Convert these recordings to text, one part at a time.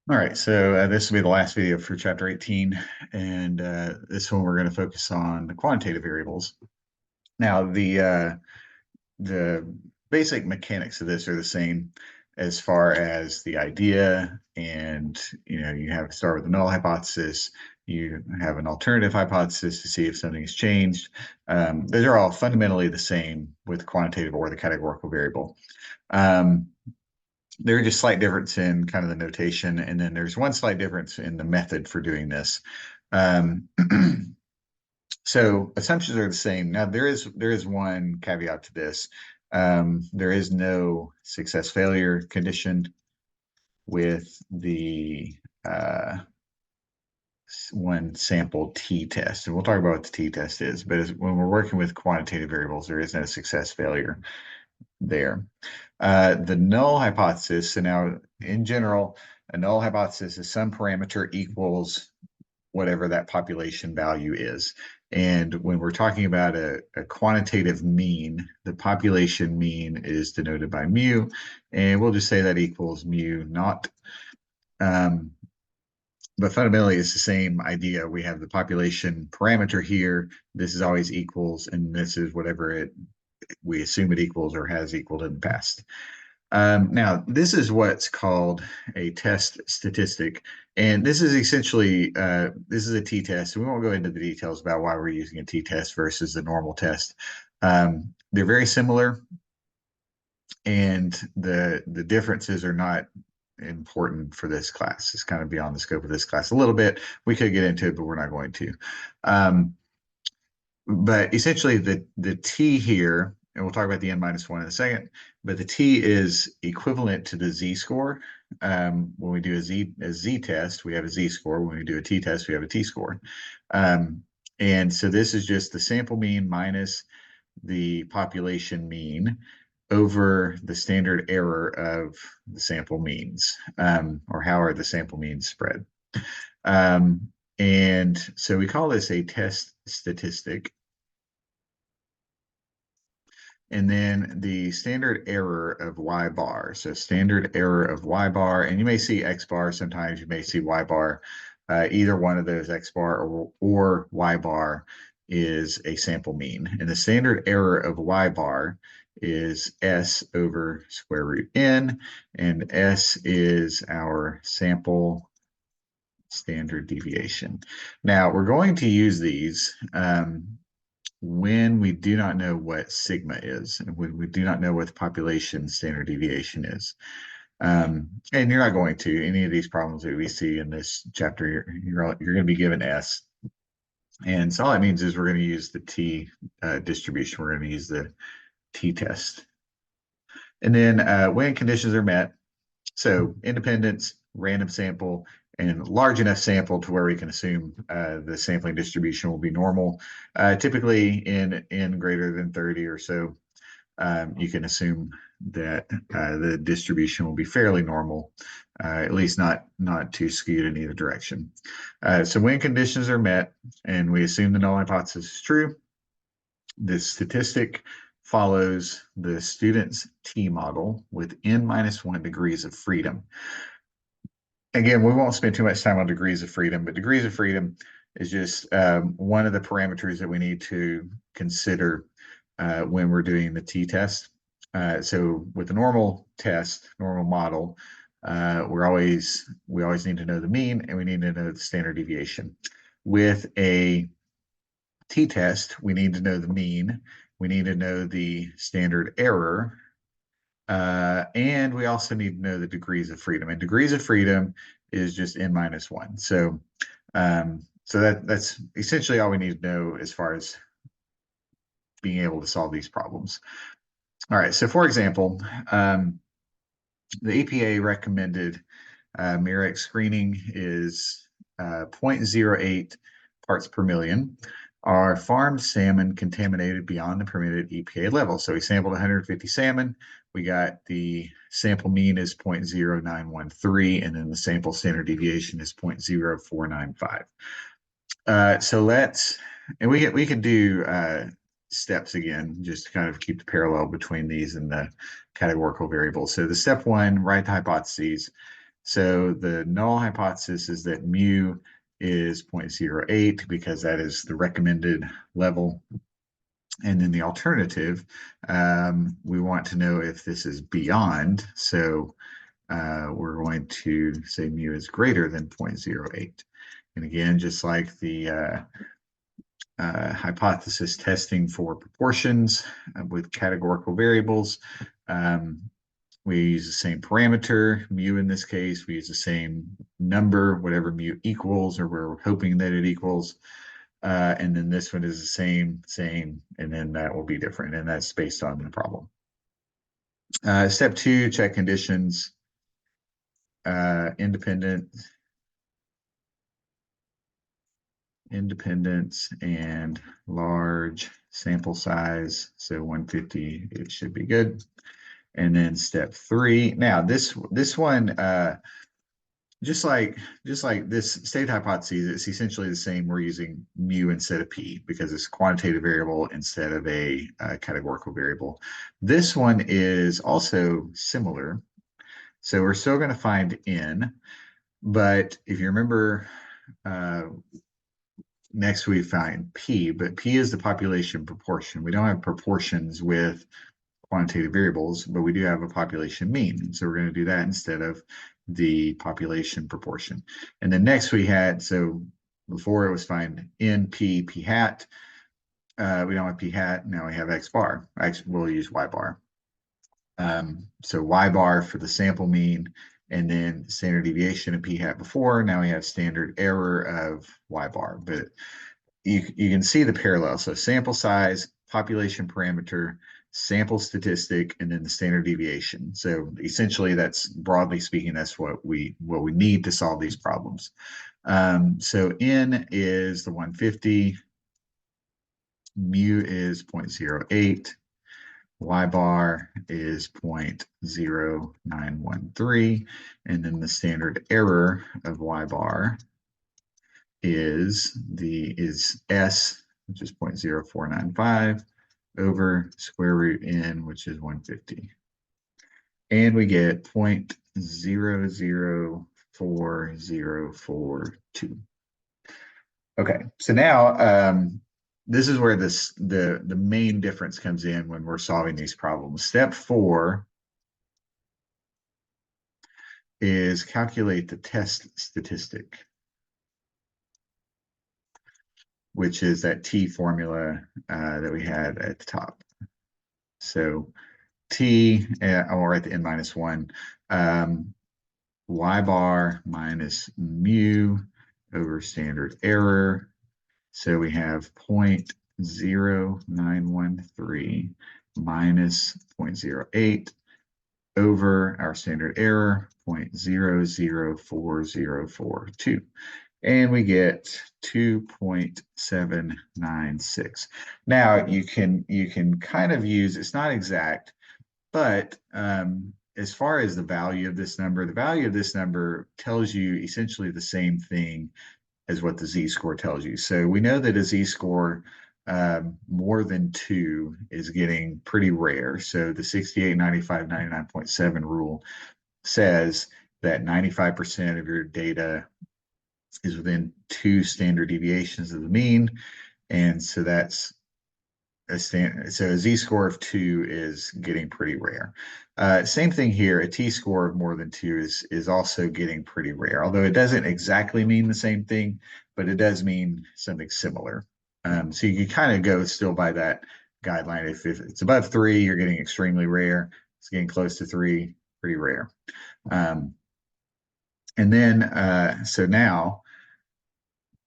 All right, so this will be the last video for chapter 18, and this one we're going to focus on the quantitative variables. Now, the basic mechanics of this are the same as far as the idea, and you have to start with a null hypothesis. You have an alternative hypothesis to see if something has changed. Those are all fundamentally the same with quantitative or the categorical variable. There are just slight difference in kind of the notation, and then there's one slight difference in the method for doing this. Um, so assumptions are the same. Now there is one caveat to this. There is no success failure condition with the one sample t-test, and we'll talk about what the t-test is. But when we're working with quantitative variables, there is no success failure there. The null hypothesis, so now in general, a null hypothesis is some parameter equals whatever that population value is. And when we're talking about a quantitative mean, the population mean is denoted by mu, and we'll just say that equals mu naught. But fundamentally, it's the same idea. We have the population parameter here. This is always equals, and this is whatever we assume it equals or has equaled in the past. Now, this is what's called a test statistic, and this is essentially, this is a t-test. We won't go into the details about why we're using a t-test versus the normal test. They're very similar, and the differences are not important for this class. It's kind of beyond the scope of this class a little bit. We could get into it, but we're not going to. But essentially, the t here, and we'll talk about the n-1 in a second, but the t is equivalent to the z-score. When we do a z-test, we have a z-score. When we do a t-test, we have a t-score. And so this is just the sample mean minus the population mean over the standard error of the sample means, or how are the sample means spread. And so we call this a test statistic. And then the standard error of y bar. So standard error of y bar, and you may see x bar, sometimes you may see y bar. Either one of those, x bar or y bar, is a sample mean. And the standard error of y bar is s over square root n, and s is our sample standard deviation. Now, we're going to use these when we do not know what sigma is, and when we do not know what the population standard deviation is. And you're not going to. Any of these problems that we see in this chapter, you're going to be given S. And so all that means is we're going to use the t distribution. We're going to use the t-test. And then when conditions are met, so independence, random sample, and large enough sample to where we can assume the sampling distribution will be normal. Typically in n greater than 30 or so, you can assume that the distribution will be fairly normal, at least not too skewed in either direction. So when conditions are met and we assume the null hypothesis is true, this statistic follows the student's t-model with n-1 degrees of freedom. Again, we won't spend too much time on degrees of freedom, but degrees of freedom is just one of the parameters that we need to consider when we're doing the t-test. So with the normal test, normal model, we always need to know the mean, and we need to know the standard deviation. With a t-test, we need to know the mean, we need to know the standard error, and we also need to know the degrees of freedom. And degrees of freedom is just n-1. So that's essentially all we need to know as far as being able to solve these problems. All right, so for example, the EPA recommended Murex screening is 0.08 parts per million. Are farmed salmon contaminated beyond the permitted EPA level? So we sampled 150 salmon. We got the sample mean is 0.0913, and then the sample standard deviation is 0.0495. So let's, and we could do steps again, just to kind of keep the parallel between these and the categorical variables. So the step one, write the hypotheses. So the null hypothesis is that mu is 0.08 because that is the recommended level. And then the alternative, we want to know if this is beyond. So we're going to say mu is greater than 0.08. And again, just like the hypothesis testing for proportions with categorical variables, we use the same parameter, mu in this case. We use the same number, whatever mu equals, or we're hoping that it equals. And then this one is the same, and then that will be different. And that's based on the problem. Step 2, check conditions, independence, and large sample size. So 150, it should be good. And then step 3. Now this one, just like this state hypothesis, it's essentially the same. We're using mu instead of p because it's a quantitative variable instead of a categorical variable. This one is also similar. So we're still going to find n, but if you remember, next we find p, but p is the population proportion. We don't have proportions with quantitative variables, but we do have a population mean. And so we're going to do that instead of the population proportion. And then next we had, so before it was find n, p, p hat. We don't have p hat. Now we have x bar. Actually, we'll use y bar. So y bar for the sample mean, and then standard deviation of p hat before. Now we have standard error of y bar. But you can see the parallel. So sample size, population parameter, sample statistic, and then the standard deviation. So essentially, that's broadly speaking, that's what we need to solve these problems. So n is the 150, mu is 0.08, y bar is 0.0913, and then the standard error of y bar is s, which is 0.0495 over square root n, which is 150. And we get 0.004042. Okay, so now this is where the main difference comes in when we're solving these problems. Step 4 is calculate the test statistic, which is that t formula that we had at the top. So t, or at the n minus 1, y bar minus mu over standard error. So we have 0.0913 minus 0.08 over our standard error, 0.004042. And we get 2.796. Now you can kind of use, it's not exact, but as far as the value of this number, the value of this number tells you essentially the same thing as what the z-score tells you. So we know that a z-score more than 2 is getting pretty rare. So the 68, 95, 99.7 rule says that 95% of your data is within 2 standard deviations of the mean. And so that's so a z-score of 2 is getting pretty rare. Same thing here, a t-score of more than 2 is also getting pretty rare, although it doesn't exactly mean the same thing, but it does mean something similar. So you can kind of go still by that guideline. If it's above 3, you're getting extremely rare. It's getting close to 3, pretty rare. And then, so now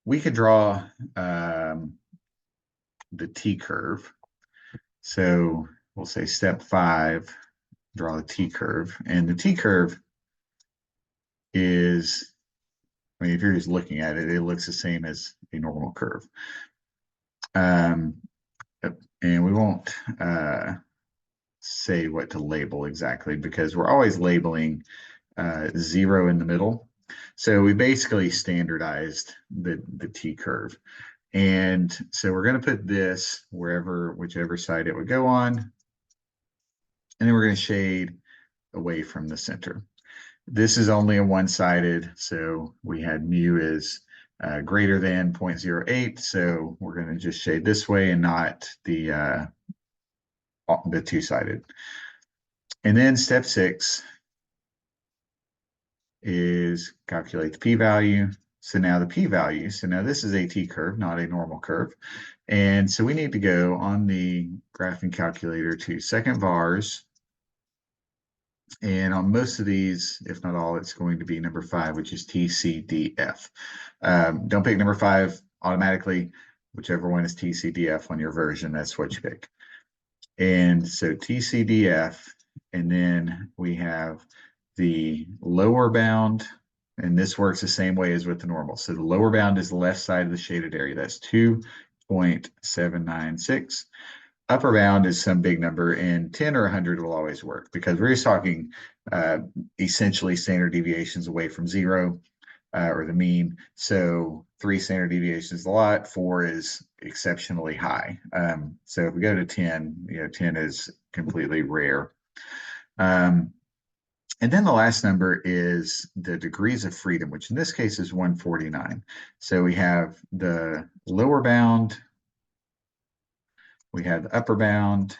we could draw the t-curve. So we'll say step 5, draw the t-curve. And the t-curve is, I mean, if you're just looking at it, it looks the same as a normal curve. And we won't say what to label exactly because we're always labeling 0 in the middle. So we basically standardized the t-curve. And so we're going to put this whichever side it would go on. And then we're going to shade away from the center. This is only a one-sided, so we had mu is greater than 0.08, so we're going to just shade this way and not the two-sided. And then step 6 is calculate the p-value. So now the p-value, so now this is a t-curve, not a normal curve. And so we need to go on the graphing calculator to second vars. And on most of these, if not all, it's going to be number 5, which is TCDF. Don't pick number 5 automatically. Whichever one is TCDF on your version, that's what you pick. And so TCDF, and then we have the lower bound, and this works the same way as with the normal. So the lower bound is the left side of the shaded area. That's 2.796. Upper bound is some big number, and 10 or 100 will always work because we're just talking essentially standard deviations away from 0 or the mean. So 3 standard deviations is a lot, 4 is exceptionally high. So if we go to 10, 10 is completely rare. And then the last number is the degrees of freedom, which in this case is 149. So we have the lower bound, we have the upper bound,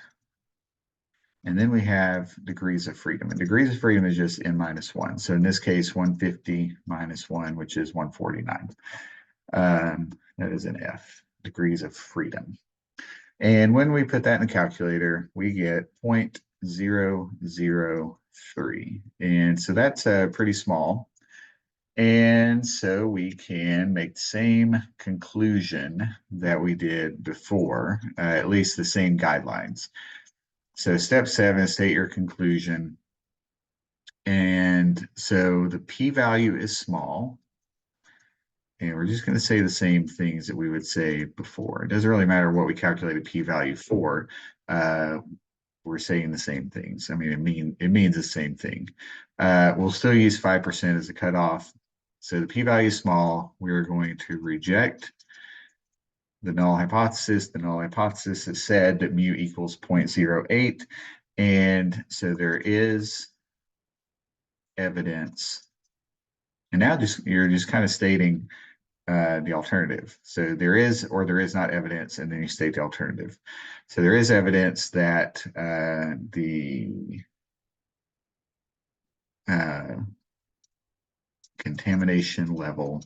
and then we have degrees of freedom. And degrees of freedom is just n minus 1. So in this case, 150 minus 1, which is 149. That is an F, degrees of freedom. And when we put that in the calculator, we get 0.003. And so that's pretty small. And so we can make the same conclusion that we did before, at least the same guidelines. So step 7, state your conclusion. And so the p-value is small. And we're just going to say the same things that we would say before. It doesn't really matter what we calculated p-value for. We're saying the same things. I mean, it means the same thing. We'll still use 5% as a cutoff. So the p-value is small. We're going to reject the null hypothesis. The null hypothesis has said that mu equals 0.08. And so there is evidence. And now you're just kind of stating the alternative. So there is or there is not evidence, and then you state the alternative. So there is evidence that the contamination level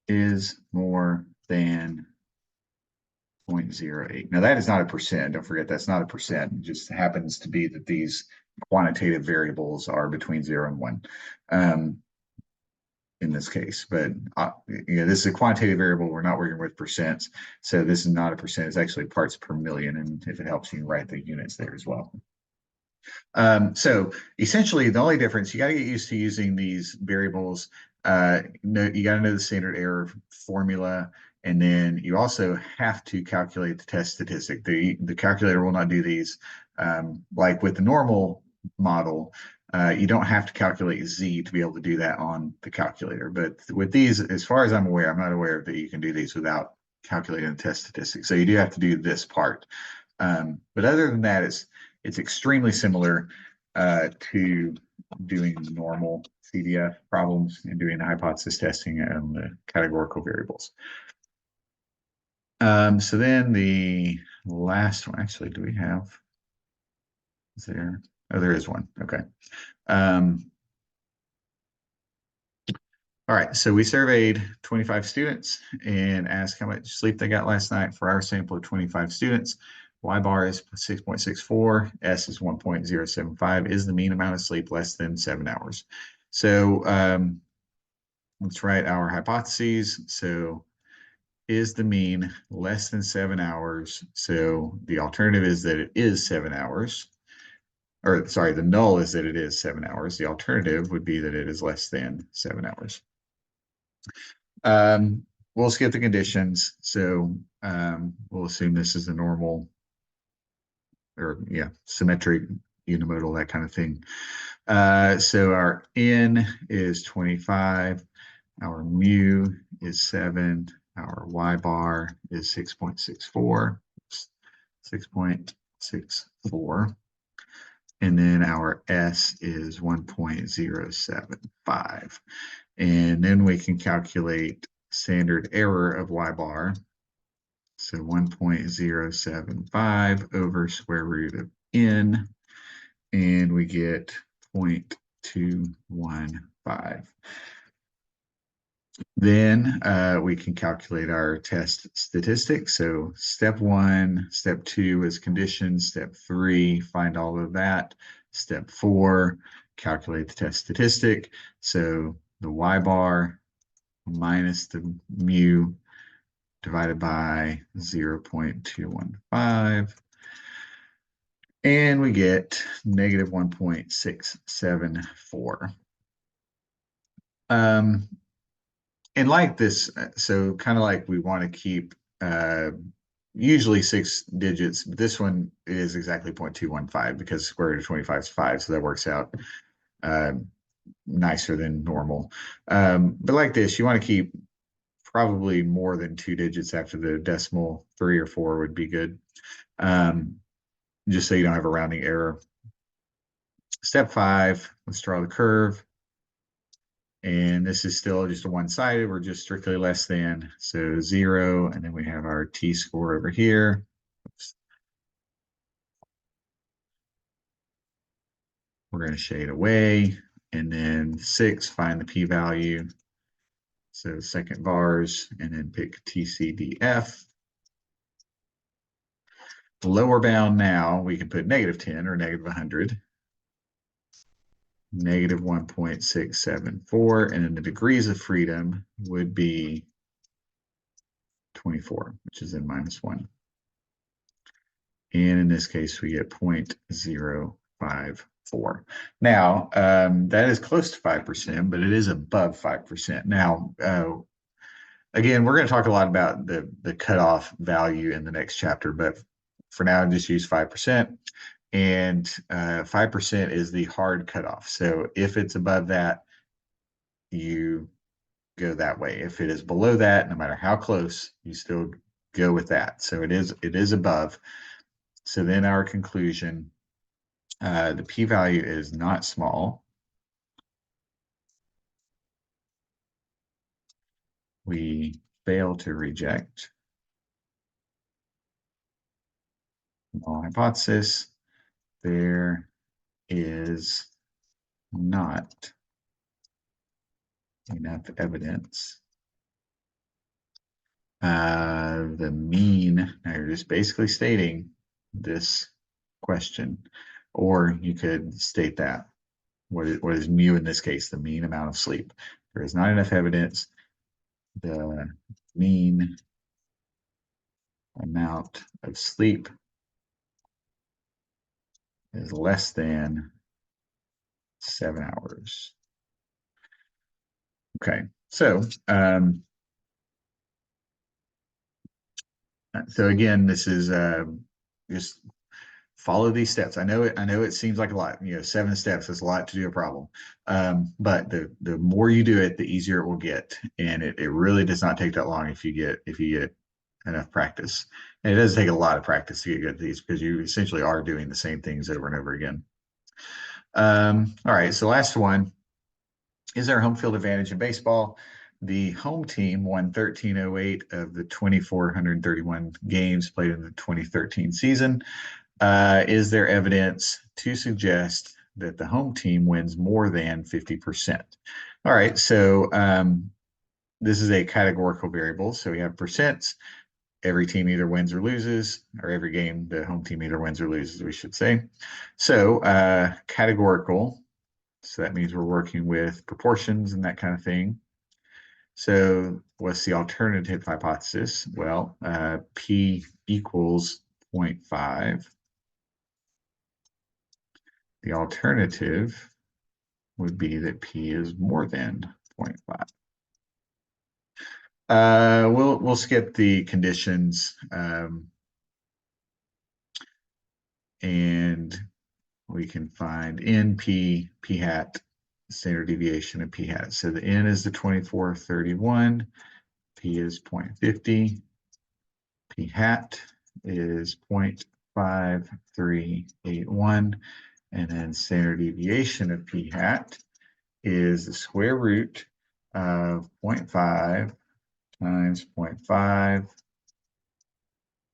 is more than 0.08. Now that is not a percent. Don't forget that's not a percent. It just happens to be that these quantitative variables are between 0 and 1 in this case. But this is a quantitative variable. We're not working with percents. So this is not a percent. It's actually parts per million. And if it helps, you can write the units there as well. So essentially, the only difference, you got to get used to using these variables. You got to know the standard error formula. And then you also have to calculate the test statistic. The calculator will not do these. Like with the normal model, you don't have to calculate Z to be able to do that on the calculator. But with these, as far as I'm aware, I'm not aware that you can do these without calculating the test statistic. So you do have to do this part. But other than that, it's extremely similar to doing normal CDF problems and doing the hypothesis testing and the categorical variables. So then the last one, actually, do we have, is there? Oh, there is one. Okay. All right, so we surveyed 25 students and asked how much sleep they got last night for our sample of 25 students. Y bar is 6.64, S is 1.075, is the mean amount of sleep less than 7 hours. So let's write our hypotheses. So is the mean less than 7 hours? So the alternative is that it is 7 hours. Or sorry, the null is that it is 7 hours. The alternative would be that it is less than 7 hours. We'll skip the conditions. So we'll assume this is the normal, or yeah, symmetric, unimodal, that kind of thing. So our N is 25, our mu is 7, our y bar is 6.64, 6.64. And then our S is 1.075. And then we can calculate standard error of y bar. So 1.075 over square root of n, and we get 0.215. Then we can calculate our test statistics. So step 1, step 2 is conditions. Step 3, find all of that. Step 4, calculate the test statistic. So the y bar minus the mu divided by 0.215. And we get negative 1.674. And like this, so kind of like we want to keep usually 6 digits. This one is exactly 0.215 because square root of 25 is 5, so that works out nicer than normal. But like this, you want to keep probably more than 2 digits after the decimal. 3 or 4 would be good, just so you don't have a rounding error. Step 5, let's draw the curve. And this is still just a one-sided. We're just strictly less than. So 0, and then we have our t-score over here. Oops. We're going to shade away. And then 6, find the p-value. So second bars, and then pick TCDF. The lower bound now, we can put negative 10 or negative 100. Negative 1.674, and then the degrees of freedom would be 24, which is in -1. And in this case, we get 0.054. Now, that is close to 5%, but it is above 5%. Now, again, we're going to talk a lot about the cutoff value in the next chapter, but for now, just use 5%. And 5% is the hard cutoff. So if it's above that, you go that way. If it is below that, no matter how close, you still go with that. So it is above. So then our conclusion, the p-value is not small. We fail to reject null hypothesis. There is not enough evidence. The mean, now you're just basically stating this question, or you could state that. What is mu in this case? The mean amount of sleep. There is not enough evidence. The mean amount of sleep is less than 7 hours. Okay, so again, this is just follow these steps. I know it seems like a lot. 7 steps is a lot to do a problem, but the more you do it, the easier it will get, and it really does not take that long if you get enough practice. And it does take a lot of practice to get good at these because you essentially are doing the same things over and over again. All right, so last one. Is there a home field advantage in baseball? The home team won 1308 of the 2,431 games played in the 2013 season. Is there evidence to suggest that the home team wins more than 50%? All right, so this is a categorical variable. So we have percents. Every team either wins or loses, or every game the home team either wins or loses, we should say. So categorical. So that means we're working with proportions and that kind of thing. So what's the alternative hypothesis? Well, P equals 0.5. The alternative would be that P is more than 0.5. We'll skip the conditions, and we can find N, P, P hat, standard deviation of P hat. So the N is the 2431, P is 0.50. P hat is 0.5381. And then standard deviation of P hat is the square root of 0.5 times 0.5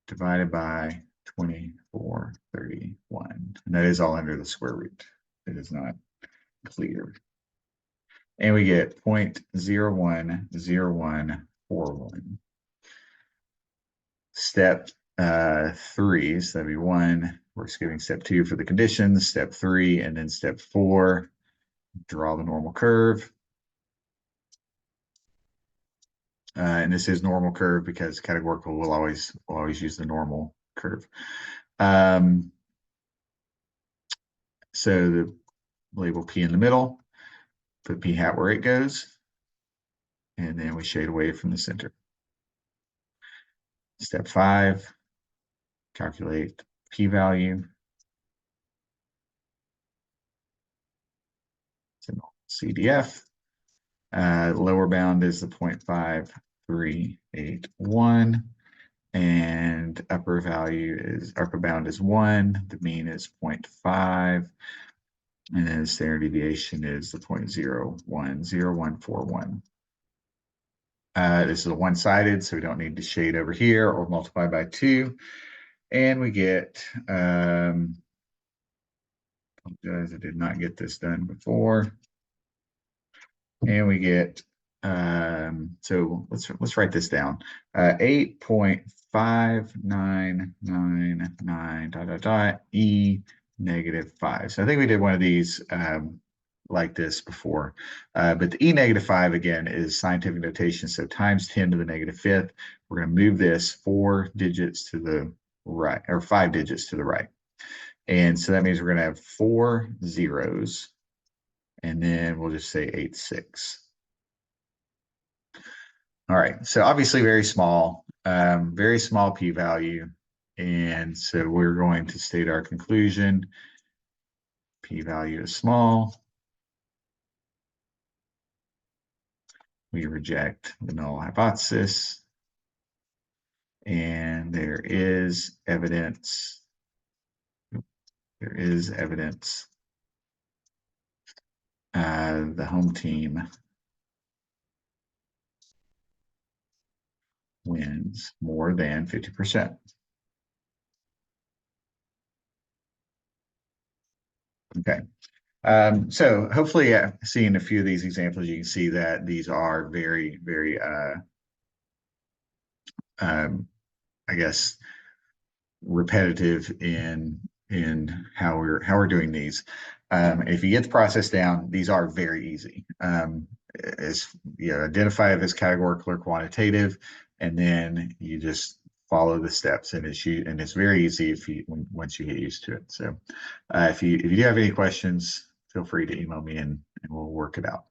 divided by 2431. And that is all under the square root. It is not clear. And we get 0.010141. Step 3, so that'd be 1. We're skipping step 2 for the conditions, step 3, and then step 4, draw the normal curve. And this is normal curve because categorical will always use the normal curve. So the label P in the middle, put P hat where it goes, and then we shade away from the center. Step 5, calculate p-value. It's a CDF. Lower bound is the 0.5381, and upper bound is 1. The mean is 0.5, and then the standard deviation is the 0.010141. This is a one-sided, so we don't need to shade over here or multiply by 2. And we get, apologize, I did not get this done before. And we get, so let's write this down. 8.5999 E -5. So I think we did one of these like this before. But the E -5, again, is scientific notation. So times 10 to the -5th. We're going to move this 4 digits to the right, or 5 digits to the right. And so that means we're going to have 4 zeros. And then we'll just say 86. All right, so obviously very small p-value. And so we're going to state our conclusion. P-value is small. We reject the null hypothesis. And there is evidence. The home team wins more than 50%. Okay. So hopefully seeing a few of these examples, you can see that these are very, very, I guess, repetitive in how we're doing these. If you get the process down, these are very easy. As you know, identify if it's categorical or quantitative, and then you just follow the steps, and it's very easy once you get used to it. So if you do have any questions, feel free to email me and we'll work it out.